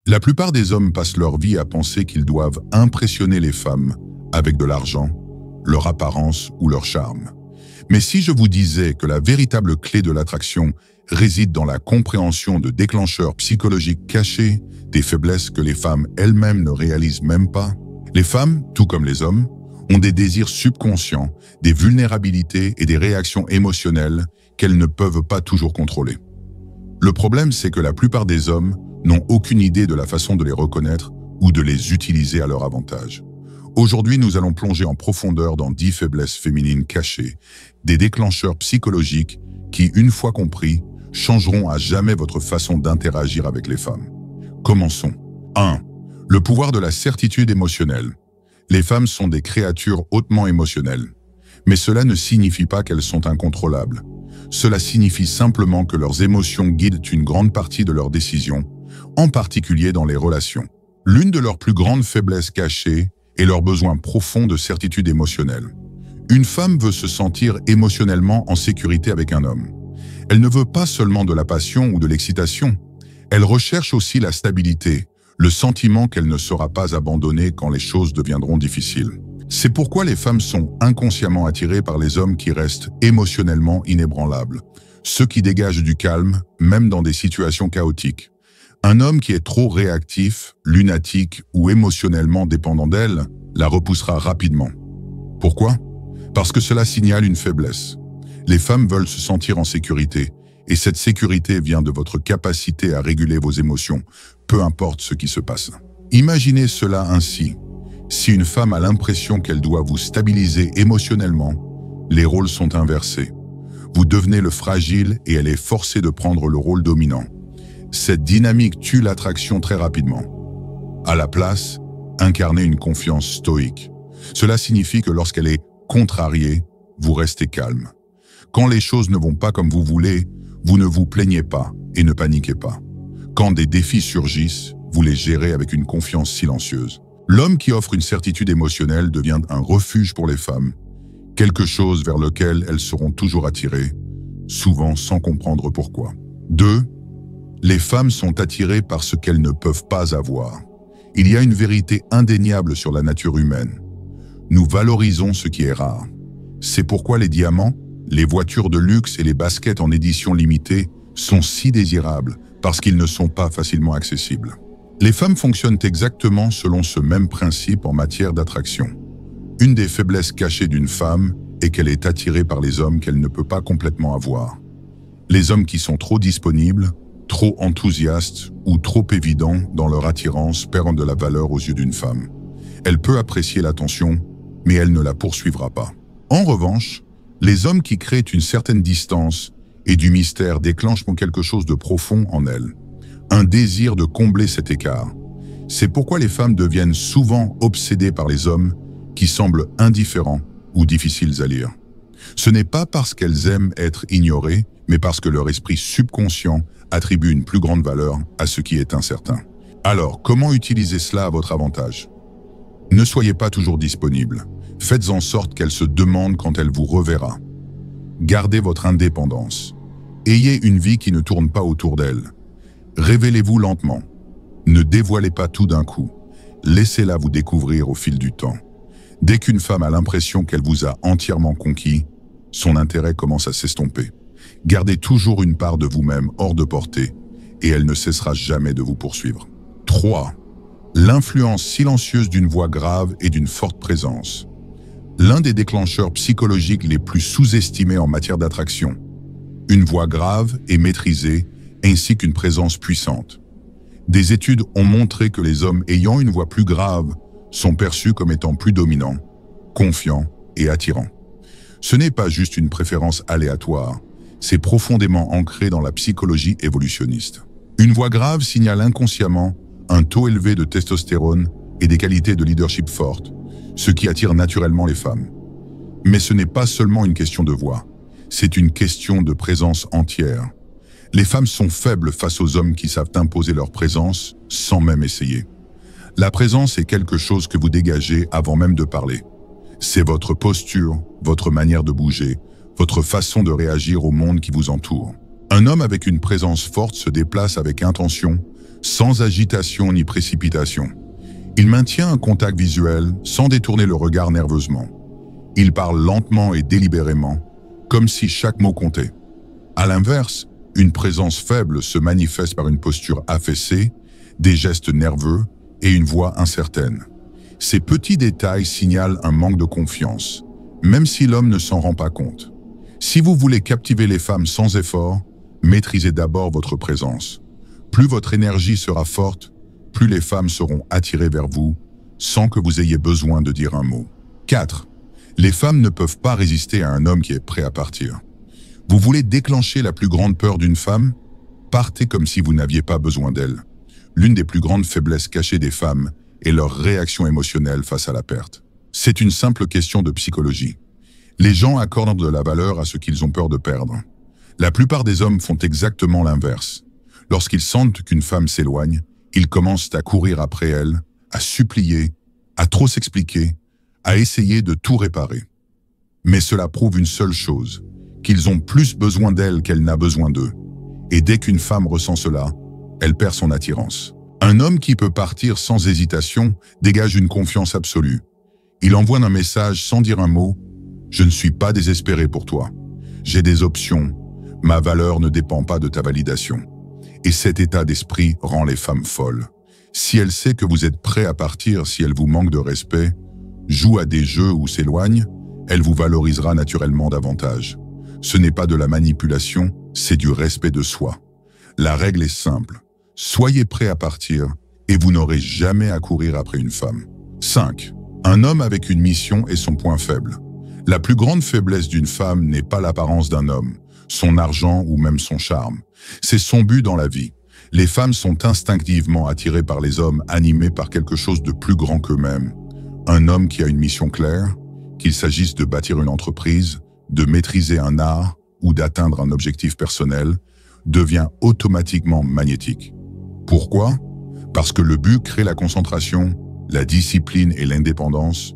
La plupart des hommes passent leur vie à penser qu'ils doivent impressionner les femmes avec de l'argent, leur apparence ou leur charme. Mais si je vous disais que la véritable clé de l'attraction réside dans la compréhension de déclencheurs psychologiques cachés, des faiblesses que les femmes elles-mêmes ne réalisent même pas? Les femmes, tout comme les hommes, ont des désirs subconscients, des vulnérabilités et des réactions émotionnelles qu'elles ne peuvent pas toujours contrôler. Le problème, c'est que la plupart des hommes n'ont aucune idée de la façon de les reconnaître ou de les utiliser à leur avantage. Aujourd'hui, nous allons plonger en profondeur dans 10 faiblesses féminines cachées, des déclencheurs psychologiques qui, une fois compris, changeront à jamais votre façon d'interagir avec les femmes. Commençons. 1. Le pouvoir de la certitude émotionnelle. Les femmes sont des créatures hautement émotionnelles. Mais cela ne signifie pas qu'elles sont incontrôlables. Cela signifie simplement que leurs émotions guident une grande partie de leurs décisions, en particulier dans les relations. L'une de leurs plus grandes faiblesses cachées est leur besoin profond de certitude émotionnelle. Une femme veut se sentir émotionnellement en sécurité avec un homme. Elle ne veut pas seulement de la passion ou de l'excitation. Elle recherche aussi la stabilité, le sentiment qu'elle ne sera pas abandonnée quand les choses deviendront difficiles. C'est pourquoi les femmes sont inconsciemment attirées par les hommes qui restent émotionnellement inébranlables, ceux qui dégagent du calme, même dans des situations chaotiques. Un homme qui est trop réactif, lunatique ou émotionnellement dépendant d'elle la repoussera rapidement. Pourquoi? Parce que cela signale une faiblesse. Les femmes veulent se sentir en sécurité, et cette sécurité vient de votre capacité à réguler vos émotions, peu importe ce qui se passe. Imaginez cela ainsi. Si une femme a l'impression qu'elle doit vous stabiliser émotionnellement, les rôles sont inversés. Vous devenez le fragile et elle est forcée de prendre le rôle dominant. Cette dynamique tue l'attraction très rapidement. À la place, incarnez une confiance stoïque. Cela signifie que lorsqu'elle est contrariée, vous restez calme. Quand les choses ne vont pas comme vous voulez, vous ne vous plaignez pas et ne paniquez pas. Quand des défis surgissent, vous les gérez avec une confiance silencieuse. L'homme qui offre une certitude émotionnelle devient un refuge pour les femmes, quelque chose vers lequel elles seront toujours attirées, souvent sans comprendre pourquoi. 2. Les femmes sont attirées par ce qu'elles ne peuvent pas avoir. Il y a une vérité indéniable sur la nature humaine. Nous valorisons ce qui est rare. C'est pourquoi les diamants, les voitures de luxe et les baskets en édition limitée sont si désirables, parce qu'ils ne sont pas facilement accessibles. Les femmes fonctionnent exactement selon ce même principe en matière d'attraction. Une des faiblesses cachées d'une femme est qu'elle est attirée par les hommes qu'elle ne peut pas complètement avoir. Les hommes qui sont trop disponibles, trop enthousiastes ou trop évidents dans leur attirance perdent de la valeur aux yeux d'une femme. Elle peut apprécier l'attention, mais elle ne la poursuivra pas. En revanche, les hommes qui créent une certaine distance et du mystère déclenchent quelque chose de profond en elles. Un désir de combler cet écart. C'est pourquoi les femmes deviennent souvent obsédées par les hommes qui semblent indifférents ou difficiles à lire. Ce n'est pas parce qu'elles aiment être ignorées, mais parce que leur esprit subconscient attribue une plus grande valeur à ce qui est incertain. Alors, comment utiliser cela à votre avantage? Ne soyez pas toujours disponible. Faites en sorte qu'elle se demande quand elle vous reverra. Gardez votre indépendance. Ayez une vie qui ne tourne pas autour d'elle. Révélez-vous lentement. Ne dévoilez pas tout d'un coup. Laissez-la vous découvrir au fil du temps. Dès qu'une femme a l'impression qu'elle vous a entièrement conquis, son intérêt commence à s'estomper. Gardez toujours une part de vous-même hors de portée et elle ne cessera jamais de vous poursuivre. 3. L'influence silencieuse d'une voix grave et d'une forte présence. L'un des déclencheurs psychologiques les plus sous-estimés en matière d'attraction. Une voix grave et maîtrisée ainsi qu'une présence puissante. Des études ont montré que les hommes ayant une voix plus grave sont perçus comme étant plus dominants, confiants et attirants. Ce n'est pas juste une préférence aléatoire, c'est profondément ancré dans la psychologie évolutionniste. Une voix grave signale inconsciemment un taux élevé de testostérone et des qualités de leadership fortes, ce qui attire naturellement les femmes. Mais ce n'est pas seulement une question de voix, c'est une question de présence entière. Les femmes sont faibles face aux hommes qui savent imposer leur présence sans même essayer. La présence est quelque chose que vous dégagez avant même de parler. C'est votre posture, votre manière de bouger, votre façon de réagir au monde qui vous entoure. Un homme avec une présence forte se déplace avec intention, sans agitation ni précipitation. Il maintient un contact visuel sans détourner le regard nerveusement. Il parle lentement et délibérément, comme si chaque mot comptait. À l'inverse, une présence faible se manifeste par une posture affaissée, des gestes nerveux et une voix incertaine. Ces petits détails signalent un manque de confiance, même si l'homme ne s'en rend pas compte. Si vous voulez captiver les femmes sans effort, maîtrisez d'abord votre présence. Plus votre énergie sera forte, plus les femmes seront attirées vers vous, sans que vous ayez besoin de dire un mot. 4. Les femmes ne peuvent pas résister à un homme qui est prêt à partir. Vous voulez déclencher la plus grande peur d'une femme? Partez comme si vous n'aviez pas besoin d'elle. L'une des plus grandes faiblesses cachées des femmes est leur réaction émotionnelle face à la perte. C'est une simple question de psychologie. Les gens accordent de la valeur à ce qu'ils ont peur de perdre. La plupart des hommes font exactement l'inverse. Lorsqu'ils sentent qu'une femme s'éloigne, ils commencent à courir après elle, à supplier, à trop s'expliquer, à essayer de tout réparer. Mais cela prouve une seule chose, qu'ils ont plus besoin d'elle qu'elle n'a besoin d'eux. Et dès qu'une femme ressent cela, elle perd son attirance. Un homme qui peut partir sans hésitation dégage une confiance absolue. Il envoie un message sans dire un mot. « Je ne suis pas désespéré pour toi. J'ai des options. Ma valeur ne dépend pas de ta validation. » Et cet état d'esprit rend les femmes folles. Si elle sait que vous êtes prêt à partir, si elle vous manque de respect, joue à des jeux ou s'éloigne, elle vous valorisera naturellement davantage. Ce n'est pas de la manipulation, c'est du respect de soi. La règle est simple. Soyez prêt à partir et vous n'aurez jamais à courir après une femme. 5. Un homme avec une mission est son point faible. La plus grande faiblesse d'une femme n'est pas l'apparence d'un homme, son argent ou même son charme. C'est son but dans la vie. Les femmes sont instinctivement attirées par les hommes animés par quelque chose de plus grand qu'eux-mêmes. Un homme qui a une mission claire, qu'il s'agisse de bâtir une entreprise, de maîtriser un art ou d'atteindre un objectif personnel, devient automatiquement magnétique. Pourquoi? Parce que le but crée la concentration, la discipline et l'indépendance,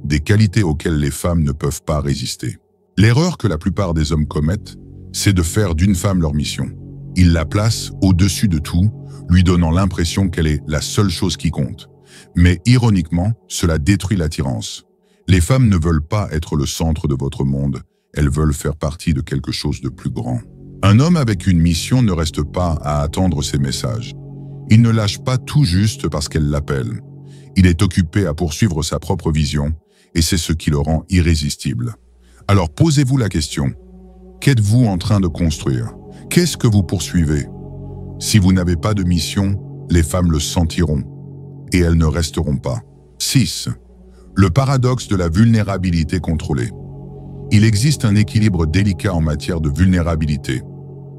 des qualités auxquelles les femmes ne peuvent pas résister. L'erreur que la plupart des hommes commettent, c'est de faire d'une femme leur mission. Ils la placent au-dessus de tout, lui donnant l'impression qu'elle est la seule chose qui compte. Mais ironiquement, cela détruit l'attirance. Les femmes ne veulent pas être le centre de votre monde, elles veulent faire partie de quelque chose de plus grand. Un homme avec une mission ne reste pas à attendre ses messages. Il ne lâche pas tout juste parce qu'elle l'appelle. Il est occupé à poursuivre sa propre vision, et c'est ce qui le rend irrésistible. Alors posez-vous la question, qu'êtes-vous en train de construire? Qu'est-ce que vous poursuivez? Si vous n'avez pas de mission, les femmes le sentiront, et elles ne resteront pas. 6. Le paradoxe de la vulnérabilité contrôlée. Il existe un équilibre délicat en matière de vulnérabilité.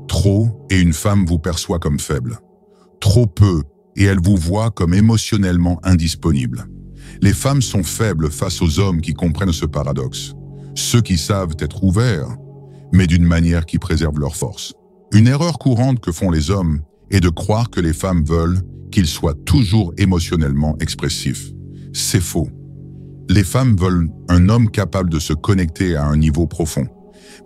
Trop, et une femme vous perçoit comme faible. Trop peu, et elle vous voit comme émotionnellement indisponible. Les femmes sont faibles face aux hommes qui comprennent ce paradoxe. Ceux qui savent être ouverts, mais d'une manière qui préserve leur force. Une erreur courante que font les hommes est de croire que les femmes veulent qu'ils soient toujours émotionnellement expressifs. C'est faux. Les femmes veulent un homme capable de se connecter à un niveau profond,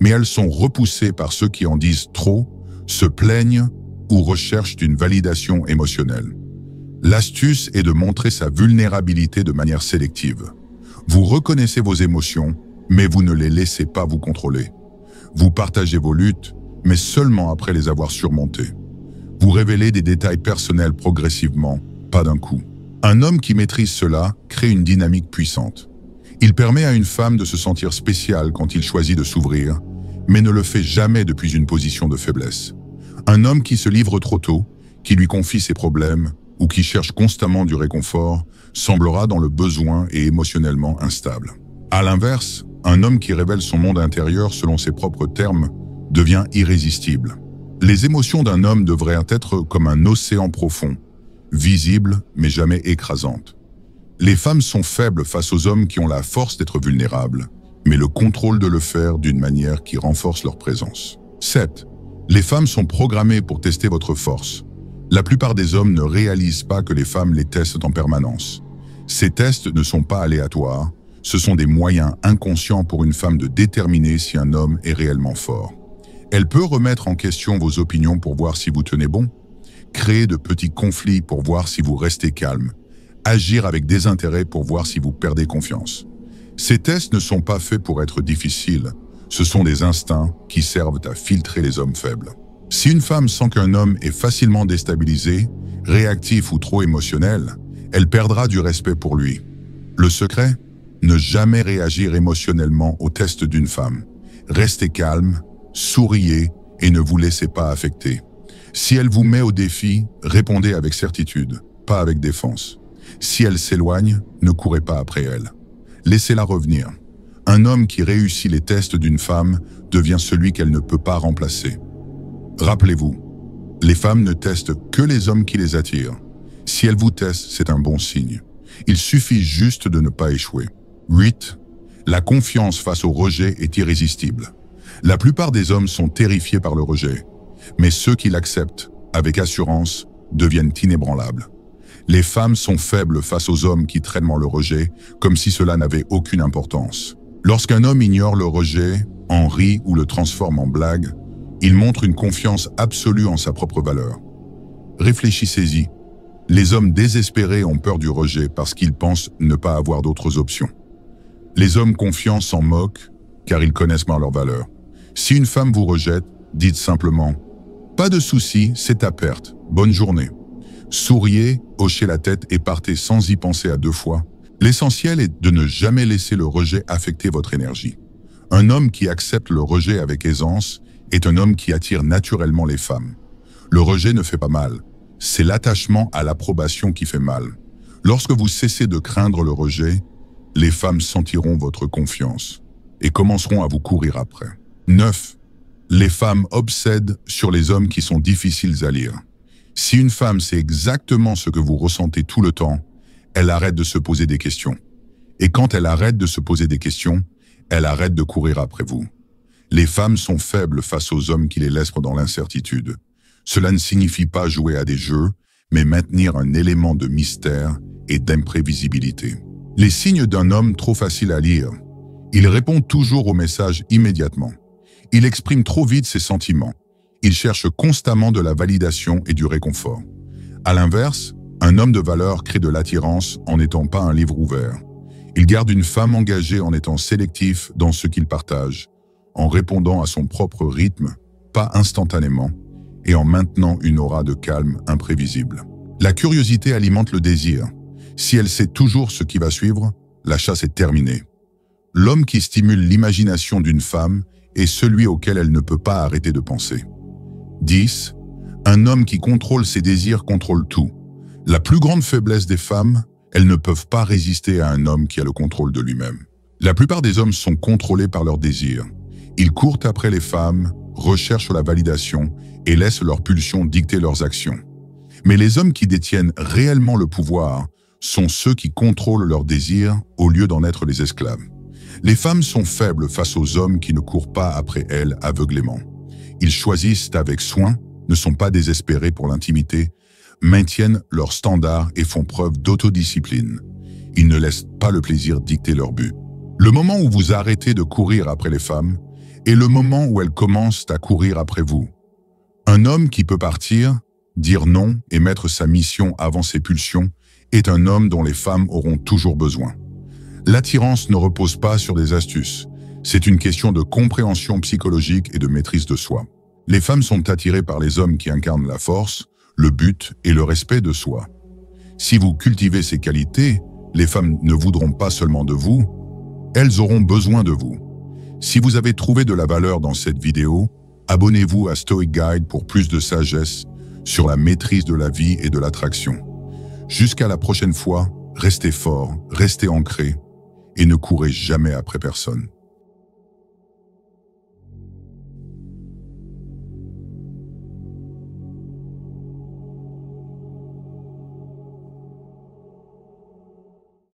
mais elles sont repoussées par ceux qui en disent trop, se plaignent ou recherchent une validation émotionnelle. L'astuce est de montrer sa vulnérabilité de manière sélective. Vous reconnaissez vos émotions, mais vous ne les laissez pas vous contrôler. Vous partagez vos luttes, mais seulement après les avoir surmontées. Vous révélez des détails personnels progressivement, pas d'un coup. Un homme qui maîtrise cela crée une dynamique puissante. Il permet à une femme de se sentir spéciale quand il choisit de s'ouvrir, mais ne le fait jamais depuis une position de faiblesse. Un homme qui se livre trop tôt, qui lui confie ses problèmes ou qui cherche constamment du réconfort, semblera dans le besoin et émotionnellement instable. À l'inverse, un homme qui révèle son monde intérieur selon ses propres termes devient irrésistible. Les émotions d'un homme devraient être comme un océan profond, visible mais jamais écrasante. Les femmes sont faibles face aux hommes qui ont la force d'être vulnérables, mais le contrôle de le faire d'une manière qui renforce leur présence. 7. Les femmes sont programmées pour tester votre force. La plupart des hommes ne réalisent pas que les femmes les testent en permanence. Ces tests ne sont pas aléatoires, ce sont des moyens inconscients pour une femme de déterminer si un homme est réellement fort. Elle peut remettre en question vos opinions pour voir si vous tenez bon. créer de petits conflits pour voir si vous restez calme, agir avec désintérêt pour voir si vous perdez confiance. Ces tests ne sont pas faits pour être difficiles, ce sont des instincts qui servent à filtrer les hommes faibles. Si une femme sent qu'un homme est facilement déstabilisé, réactif ou trop émotionnel, elle perdra du respect pour lui. Le secret? Ne jamais réagir émotionnellement au test d'une femme. Restez calme, souriez et ne vous laissez pas affecter. Si elle vous met au défi, répondez avec certitude, pas avec défense. Si elle s'éloigne, ne courez pas après elle. Laissez-la revenir. Un homme qui réussit les tests d'une femme devient celui qu'elle ne peut pas remplacer. Rappelez-vous, les femmes ne testent que les hommes qui les attirent. Si elles vous testent, c'est un bon signe. Il suffit juste de ne pas échouer. 8. La confiance face au rejet est irrésistible. La plupart des hommes sont terrifiés par le rejet, mais ceux qui l'acceptent, avec assurance, deviennent inébranlables. Les femmes sont faibles face aux hommes qui traitent le rejet comme si cela n'avait aucune importance. Lorsqu'un homme ignore le rejet, en rit ou le transforme en blague, il montre une confiance absolue en sa propre valeur. Réfléchissez-y. Les hommes désespérés ont peur du rejet parce qu'ils pensent ne pas avoir d'autres options. Les hommes confiants s'en moquent car ils connaissent mal leur valeur. Si une femme vous rejette, dites simplement « Pas de souci, c'est ta perte, bonne journée ». Souriez, hochez la tête et partez sans y penser à deux fois. L'essentiel est de ne jamais laisser le rejet affecter votre énergie. Un homme qui accepte le rejet avec aisance est un homme qui attire naturellement les femmes. Le rejet ne fait pas mal, c'est l'attachement à l'approbation qui fait mal. Lorsque vous cessez de craindre le rejet, les femmes sentiront votre confiance et commenceront à vous courir après. 9. Les femmes obsèdent sur les hommes qui sont difficiles à lire. Si une femme sait exactement ce que vous ressentez tout le temps, elle arrête de se poser des questions. Et quand elle arrête de se poser des questions, elle arrête de courir après vous. Les femmes sont faibles face aux hommes qui les laissent dans l'incertitude. Cela ne signifie pas jouer à des jeux, mais maintenir un élément de mystère et d'imprévisibilité. Les signes d'un homme trop facile à lire. Il répond toujours aux messages immédiatement. Il exprime trop vite ses sentiments. Il cherche constamment de la validation et du réconfort. À l'inverse, un homme de valeur crée de l'attirance en n'étant pas un livre ouvert. Il garde une femme engagée en étant sélectif dans ce qu'il partage, en répondant à son propre rythme, pas instantanément, et en maintenant une aura de calme imprévisible. La curiosité alimente le désir. Si elle sait toujours ce qui va suivre, la chasse est terminée. L'homme qui stimule l'imagination d'une femme est celui auquel elle ne peut pas arrêter de penser. 10. Un homme qui contrôle ses désirs contrôle tout. La plus grande faiblesse des femmes, elles ne peuvent pas résister à un homme qui a le contrôle de lui-même. La plupart des hommes sont contrôlés par leurs désirs. Ils courent après les femmes, recherchent la validation et laissent leurs pulsions dicter leurs actions. Mais les hommes qui détiennent réellement le pouvoir sont ceux qui contrôlent leurs désirs au lieu d'en être les esclaves. Les femmes sont faibles face aux hommes qui ne courent pas après elles aveuglément. Ils choisissent avec soin, ne sont pas désespérés pour l'intimité, maintiennent leurs standards et font preuve d'autodiscipline. Ils ne laissent pas le plaisir dicter leur but. Le moment où vous arrêtez de courir après les femmes est le moment où elles commencent à courir après vous. Un homme qui peut partir, dire non et mettre sa mission avant ses pulsions est un homme dont les femmes auront toujours besoin. L'attirance ne repose pas sur des astuces. C'est une question de compréhension psychologique et de maîtrise de soi. Les femmes sont attirées par les hommes qui incarnent la force, le but et le respect de soi. Si vous cultivez ces qualités, les femmes ne voudront pas seulement de vous, elles auront besoin de vous. Si vous avez trouvé de la valeur dans cette vidéo, abonnez-vous à Stoic Guide pour plus de sagesse sur la maîtrise de la vie et de l'attraction. Jusqu'à la prochaine fois, restez fort, restez ancré et ne courez jamais après personne.